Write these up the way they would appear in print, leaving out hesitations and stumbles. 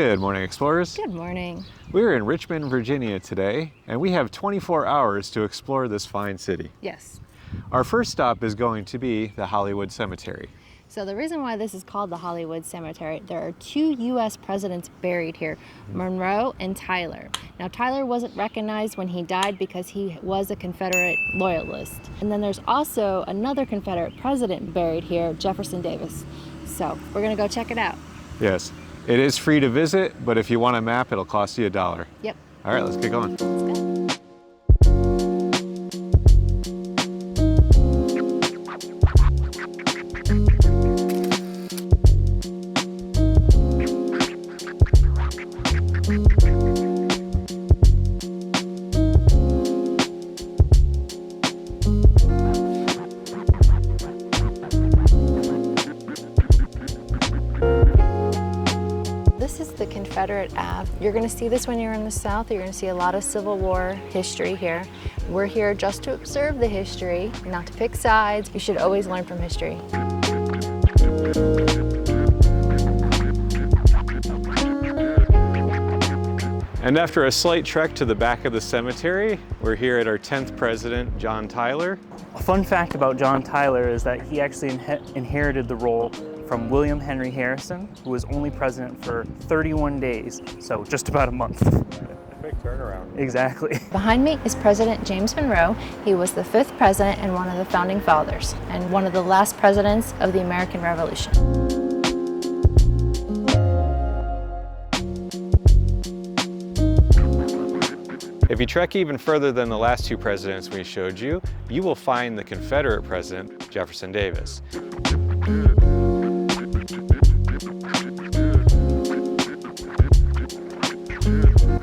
Good morning, explorers. Good morning. We're in Richmond, Virginia today, and we have 24 hours to explore this fine city. Yes. Our first stop is going to be the Hollywood Cemetery. So the reason why this is called the Hollywood Cemetery, there are two U.S. presidents buried here, Monroe and Tyler. Now, Tyler wasn't recognized when he died because he was a Confederate loyalist. And then there's also another Confederate president buried here, Jefferson Davis. So we're gonna go check it out. Yes, it is free to visit, but if you want a map, it'll cost you $1. Yep. All right, let's get going. Let's go. This is the Confederate Ave. You're going to see this when you're in the South. You're going to see a lot of Civil War history here. We're here just to observe the history, not to pick sides. You should always learn from history. And after a slight trek to the back of the cemetery, we're here at our 10th president, John Tyler. A fun fact about John Tyler is that he actually inherited the role from William Henry Harrison, who was only president for 31 days, so just about a month. Quick turnaround. Exactly. Behind me is President James Monroe. He was the 5th president and one of the founding fathers, and one of the last presidents of the American Revolution. If you trek even further than the last two presidents we showed you, you will find the Confederate president, Jefferson Davis.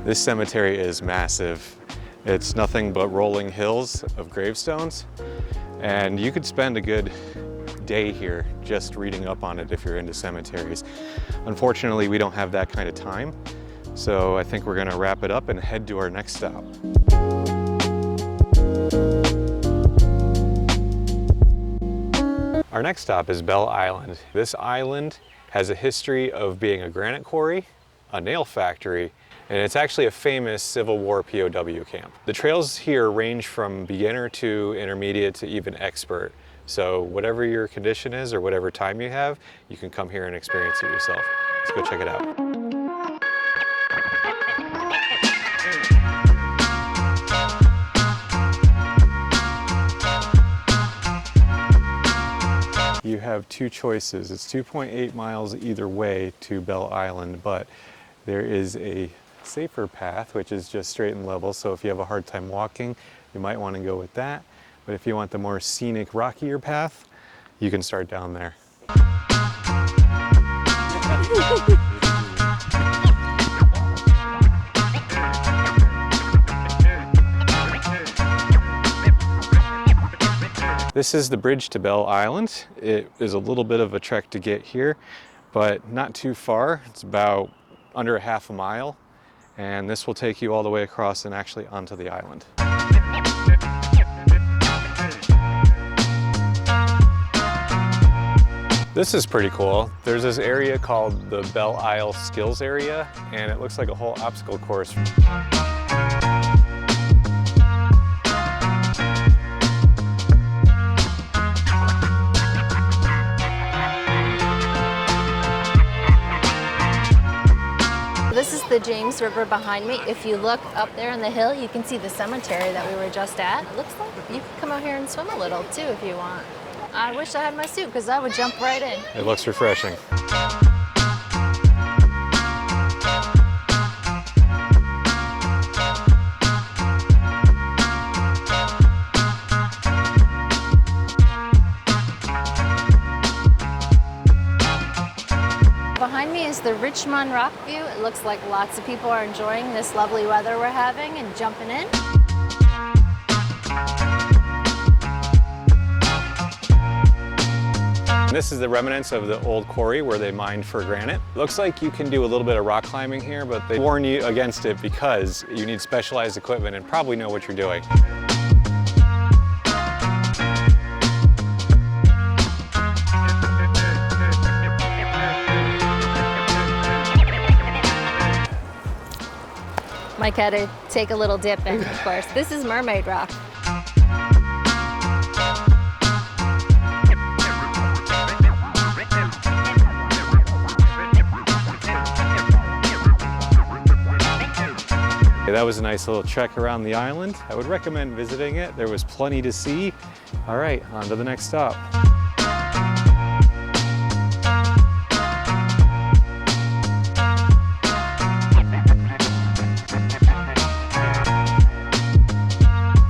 This cemetery is massive. It's nothing but rolling hills of gravestones, and you could spend a good day here just reading up on it if you're into cemeteries. Unfortunately, we don't have that kind of time, so I think we're gonna wrap it up and head to our next stop. Our next stop is Bell Island. This island has a history of being a granite quarry, a nail factory, and it's actually a famous Civil War POW camp. The trails here range from beginner to intermediate to even expert. So whatever your condition is or whatever time you have, you can come here and experience it yourself. Let's go check it out. You have two choices. It's 2.8 miles either way to Bell Island, but there is a safer path, which is just straight and level. So if you have a hard time walking, you might want to go with that. But if you want the more scenic, rockier path, you can start down there. This is the bridge to Bell Island. It is a little bit of a trek to get here, but not too far. It's about under a half a mile, and this will take you all the way across and actually onto the island. This is pretty cool. There's this area called the Belle Isle Skills Area, and it looks like a whole obstacle course. This is the James River behind me. If you look up there on the hill, you can see the cemetery that we were just at. It looks like you can come out here and swim a little too if you want. I wish I had my suit because I would jump right in. It looks refreshing. Behind me is the Richmond rock view. It looks like lots of people are enjoying this lovely weather we're having and jumping in. This is the remnants of the old quarry where they mined for granite. Looks like you can do a little bit of rock climbing here, but they warn you against it because you need specialized equipment and probably know what you're doing. Mike had to take a little dip in, of course. This is mermaid rock. That was a nice little trek around the island. I would recommend visiting it. There was plenty to see. All right, on to the next stop.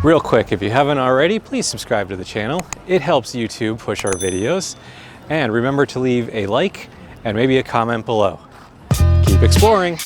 Real quick, if you haven't already, please subscribe to the channel. It helps YouTube push our videos. And remember to leave a like and maybe a comment below. Keep exploring.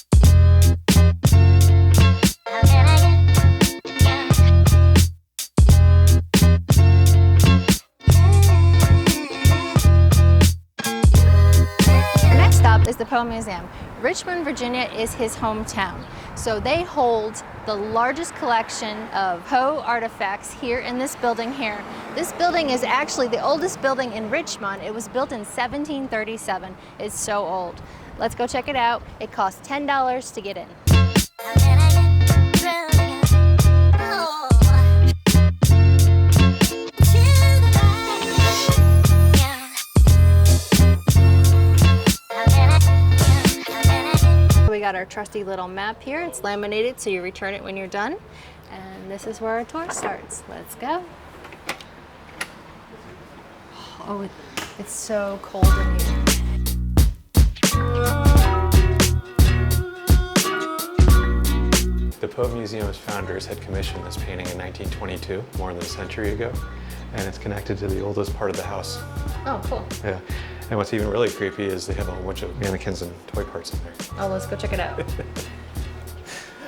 Is the Poe Museum. Richmond, Virginia is his hometown. So they hold the largest collection of Poe artifacts here in this building here. This building is actually the oldest building in Richmond. It was built in 1737. It's so old. Let's go check it out. It costs $10 to get in. We got our trusty little map here. It's laminated, so you return it when you're done. And this is where our tour starts. Let's go. Oh, it's so cold in here. The Poe Museum's founders had commissioned this painting in 1922, more than a century ago, and it's connected to the oldest part of the house. Oh, cool. Yeah. And what's even really creepy is they have a whole bunch of mannequins and toy parts in there. Oh, let's go check it out.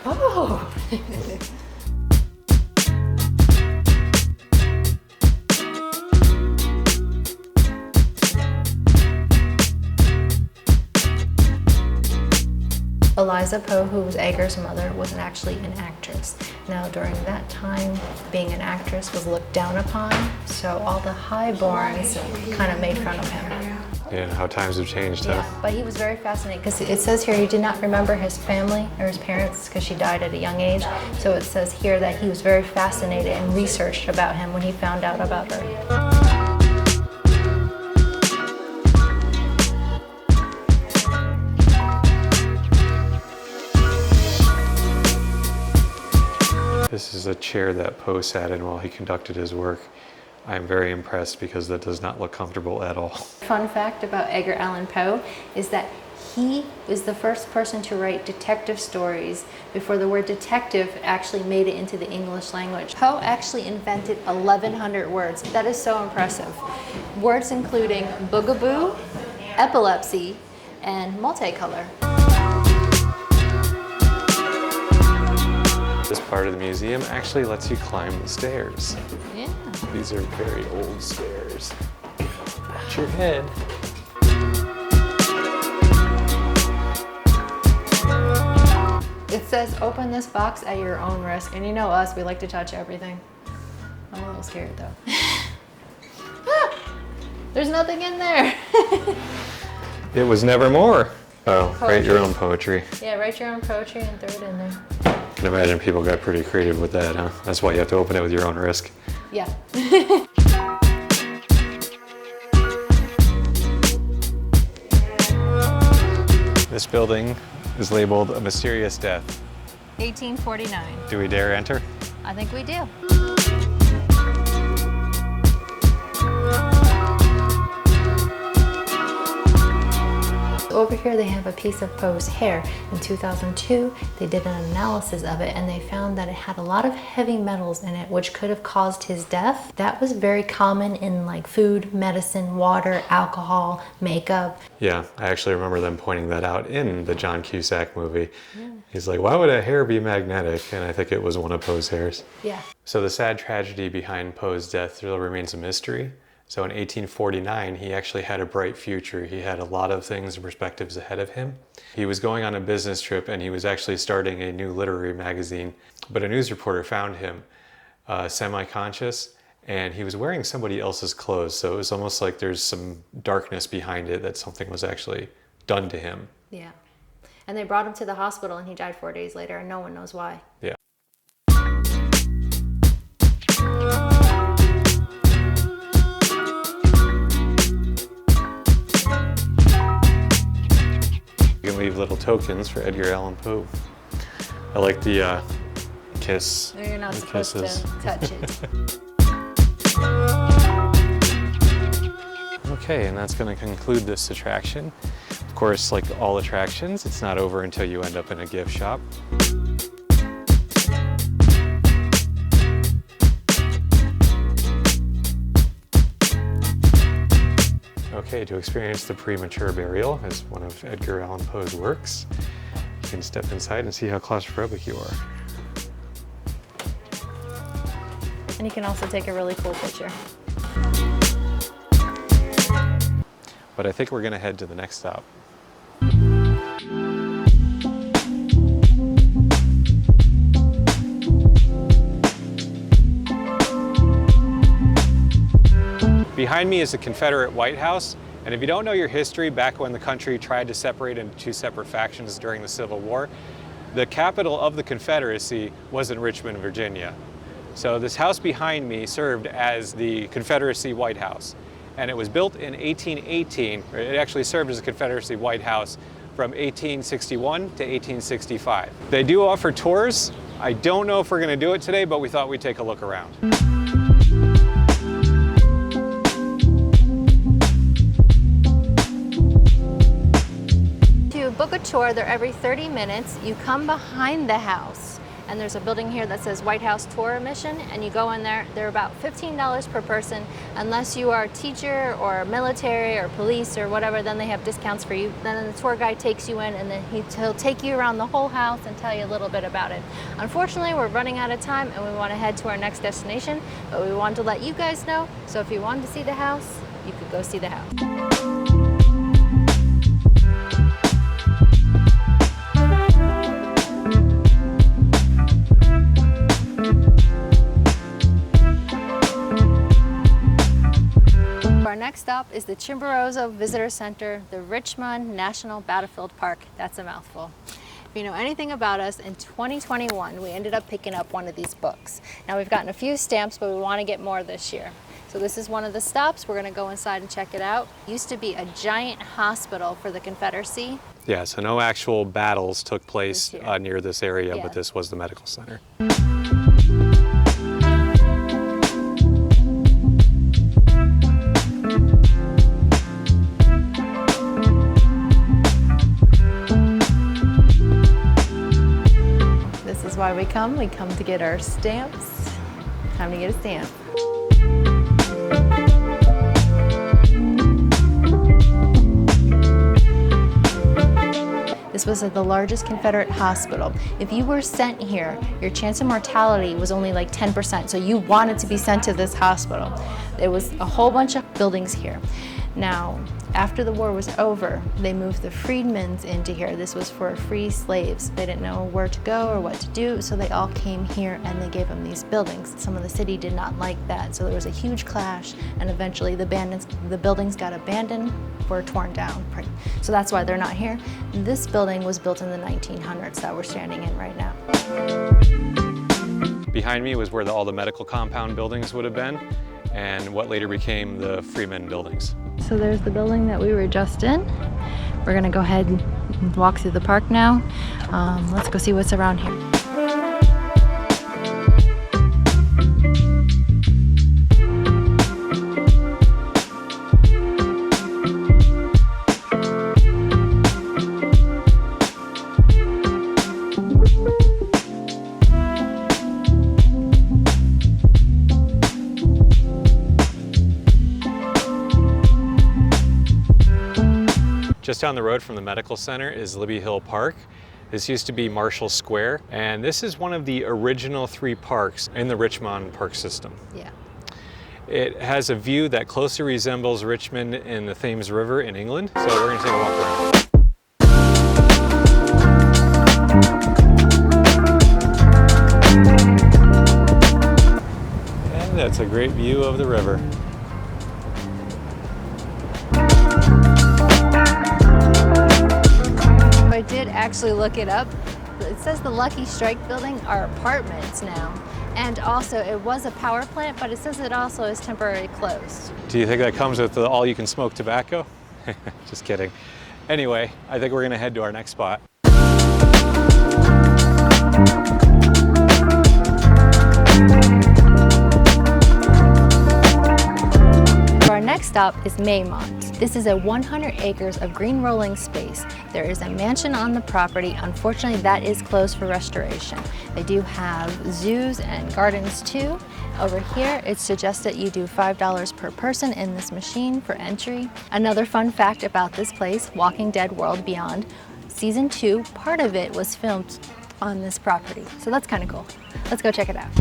Oh! Eliza Poe, who was Edgar's mother, was actually an actress. Now, during that time, being an actress was looked down upon, so all the highborns kind of made fun of him. Yeah, how times have changed, Yeah, huh? but he was very fascinating because it says here he did not remember his family or his parents because she died at a young age. So it says here that he was very fascinated and researched about him when he found out about her. This is a chair that Poe sat in while he conducted his work. I'm very impressed because that does not look comfortable at all. Fun fact about Edgar Allan Poe is that he is the first person to write detective stories before the word detective actually made it into the English language. Poe actually invented 1,100 words. That is so impressive. Words including boogaboo, epilepsy, and multicolor. This part of the museum actually lets you climb the stairs. Yeah. These are very old stairs. Watch your head. It says open this box at your own risk. And you know us, we like to touch everything. I'm a little scared though. Ah, there's nothing in there. It was never more. Oh, Poetry. write your own poetry. Yeah, write your own poetry and throw it in there. I can imagine people got pretty creative with that, huh? That's why you have to open it with your own risk. Yeah. This building is labeled a mysterious death. 1849. Do we dare enter? I think we do. Over here they have a piece of Poe's hair. In 2002, they did an analysis of it and they found that it had a lot of heavy metals in it, which could have caused his death. That was very common in like food, medicine, water, alcohol, makeup. Yeah, I actually remember them pointing that out in the John Cusack movie. Yeah. He's like, why would a hair be magnetic? And I think it was one of Poe's hairs. Yeah. So the sad tragedy behind Poe's death still remains a mystery. So in 1849, he actually had a bright future. He had a lot of things and perspectives ahead of him. He was going on a business trip and he was actually starting a new literary magazine, but a news reporter found him semi-conscious and he was wearing somebody else's clothes. So it was almost like there's some darkness behind it, that something was actually done to him. Yeah. And they brought him to the hospital and he died 4 days later, and no one knows why. Yeah. You can leave little tokens for Edgar Allan Poe. I like the kiss. You're not supposed to touch it. Okay, and that's going to conclude this attraction. Of course, like all attractions, it's not over until you end up in a gift shop. Okay, to experience the premature burial as one of Edgar Allan Poe's works, you can step inside and see how claustrophobic you are. And you can also take a really cool picture. But I think we're going to head to the next stop. Behind me is the Confederate White House, and if you don't know your history, back when the country tried to separate into two separate factions during the Civil War, the capital of the Confederacy was in Richmond, Virginia. So this house behind me served as the Confederacy White House, and it was built in 1818, or it actually served as a Confederacy White House from 1861 to 1865. They do offer tours. I don't know if we're going to do it today, but we thought we'd take a look around. To book a tour, they're every 30 minutes. You come behind the house, and there's a building here that says White House Tour Admission, and you go in there. They're about $15 per person. Unless you are a teacher or military or police or whatever, then they have discounts for you. Then the tour guide takes you in, and then he'll take you around the whole house and tell you a little bit about it. Unfortunately, we're running out of time, and we want to head to our next destination, but we wanted to let you guys know. So if you wanted to see the house, you could go see the house. Our next stop is the Chimborazo Visitor Center, the Richmond National Battlefield Park. That's a mouthful. If you know anything about us, in 2021, we ended up picking up one of these books. Now we've gotten a few stamps, but we want to get more this year. So this is one of the stops. We're going to go inside and check it out. It used to be a giant hospital for the Confederacy. Yeah, so no actual battles took place near this area, Yeah. but this was the medical center. This is why we come. We come to get our stamps. Time to get a stamp. This was the largest Confederate hospital. If you were sent here, your chance of mortality was only like 10%, so you wanted to be sent to this hospital. There was a whole bunch of buildings here. Now, after the war was over, they moved the freedmen's into here. This was for free slaves. They didn't know where to go or what to do, so they all came here and they gave them these buildings. Some of the city did not like that, so there was a huge clash, and eventually the buildings got abandoned or torn down. So that's why they're not here. This building was built in the 1900s that we're standing in right now. Behind me was where all the medical compound buildings would have been, and what later became the Freeman buildings. So there's the building that we were just in. We're gonna go ahead and walk through the park now. Let's go see what's around here. Just down the road from the medical center is Libby Hill Park. This used to be Marshall Square, and this is one of the original 3 parks in the Richmond park system. Yeah. It has a view that closely resembles Richmond in the Thames River in England, so we're going to take a walk around. And that's a great view of the river. I did actually look it up. It says the Lucky Strike building are apartments now. And also it was a power plant, but it says it also is temporarily closed. Do you think that comes with the all-you-can-smoke tobacco? Just kidding. Anyway, I think we're gonna head to our next spot. Our next stop is Maymont. This is a 100 acres of green rolling space. There is a mansion on the property. Unfortunately, that is closed for restoration. They do have zoos and gardens too. Over here, it's suggested you do $5 per person in this machine for entry. Another fun fact about this place, Walking Dead World Beyond, Season 2, part of it was filmed on this property. So that's kind of cool. Let's go check it out.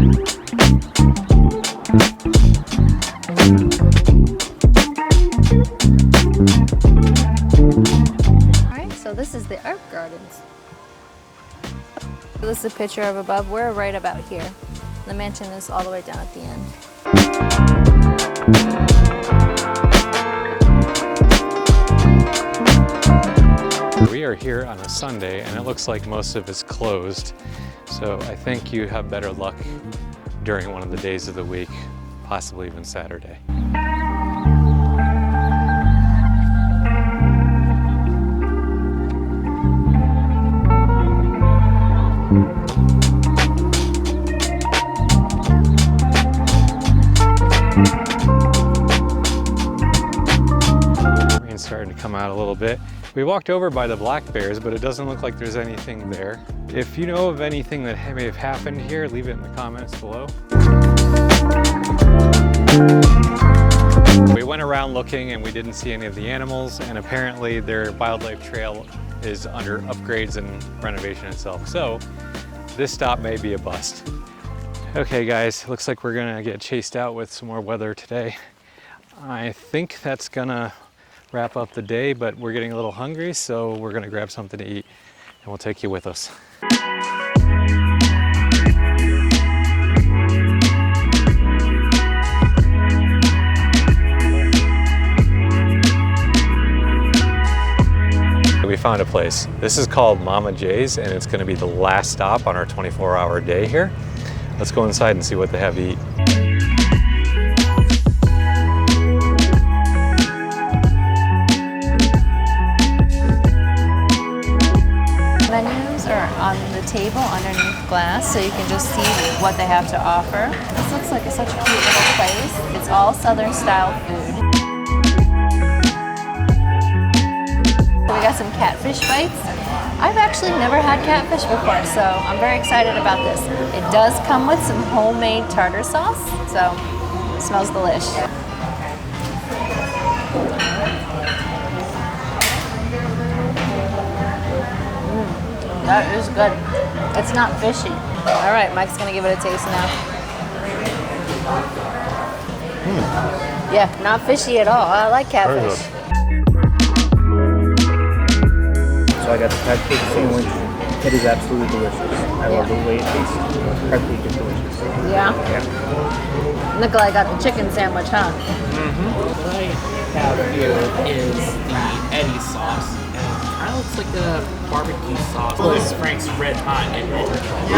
Alright, so this is the art gardens. This is a picture of above. We're right about here. The mansion is all the way down at the end. We are here on a Sunday and it looks like most of it's closed. So I think you have better luck during one of the days of the week, possibly even Saturday. Rain's starting to come out a little bit. We walked over by the black bears, but it doesn't look like there's anything there. If you know of anything that may have happened here, leave it in the comments below. We went around looking and we didn't see any of the animals, and apparently their wildlife trail is under upgrades and renovation itself. So this stop may be a bust. Okay guys, looks like we're gonna get chased out with some more weather today. I think that's gonna wrap up the day, but we're getting a little hungry, so we're gonna grab something to eat and we'll take you with us. We found a place. This is called Mama J's and it's gonna be the last stop on our 24-hour day here. Let's go inside and see what they have to eat. Menus are on the table underneath glass, so you can just see what they have to offer. This looks like such a cute little place. It's all Southern style food. So we got some catfish bites. I've actually never had catfish before, so I'm very excited about this. It does come with some homemade tartar sauce, so it smells delish. That is good. It's not fishy. All right, Mike's gonna give it a taste now. Yeah, not fishy at all. I like catfish. So I got the crab cake sandwich. It is absolutely delicious. I love the way it tastes. Crab cake is delicious. Yeah? Yeah. Look, I got the chicken sandwich, huh? What I have here is the Eddie sauce. Kind of looks like a barbecue sauce. This is Frank's Red Hot and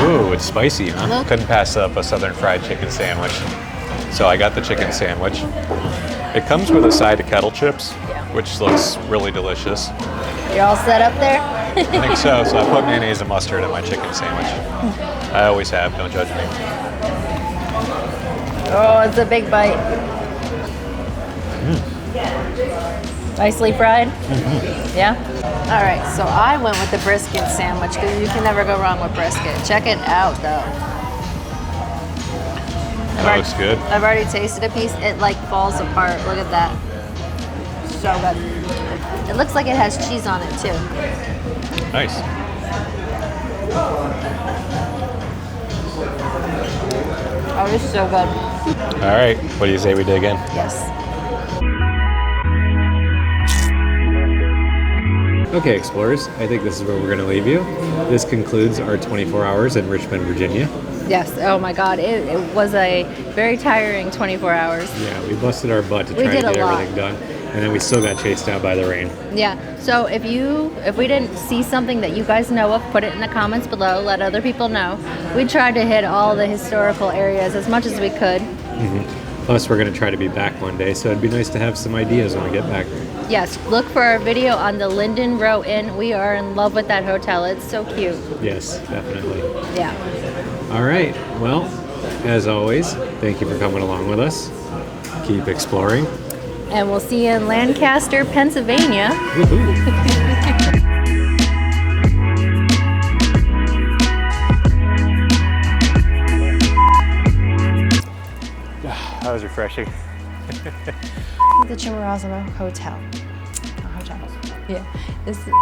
Ooh, it's spicy, huh? Couldn't pass up a Southern fried chicken sandwich. So I got the chicken sandwich. It comes with a side of kettle chips, which looks really delicious. You're all set up there? I think so. So I put mayonnaise and mustard in my chicken sandwich. I always have, don't judge me. Oh, it's a big bite. Nicely fried? Yeah? All right, so I went with the brisket sandwich because you can never go wrong with brisket. Check it out, though. That looks good. I've already tasted a piece. It like falls apart. Look at that. So good. It looks like it has cheese on it too. Nice. Oh, it's so good. All right, what do you say we dig in? Yes. Okay, explorers, I think this is where we're going to leave you. This concludes our 24 hours in Richmond, Virginia. Yes. Oh my God. It was a very tiring 24 hours. Yeah, we busted our butt to try to get everything done. and then we still got chased out by the rain. Yeah. So if we didn't see something that you guys know of, put it in the comments below. Let other people know. We tried to hit all the historical areas as much as we could. Plus, we're going to try to be back one day, so it'd be nice to have some ideas when we get back. Yes. Look for our video on the Linden Row Inn. We are in love with that hotel. It's so cute. Yes, definitely. Yeah. All right. Well, as always, thank you for coming along with us. Keep exploring. And we'll see you in Lancaster, Pennsylvania. That was refreshing. The Chimborazo Hotel. Yeah. This is...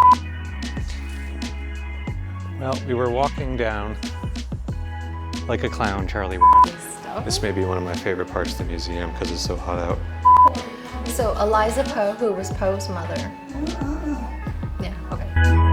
Well, we were walking down like a clown, Charlie Brown. This may be one of my favorite parts of the museum because it's so hot out. So Eliza Poe, who was Poe's mother. Yeah, okay.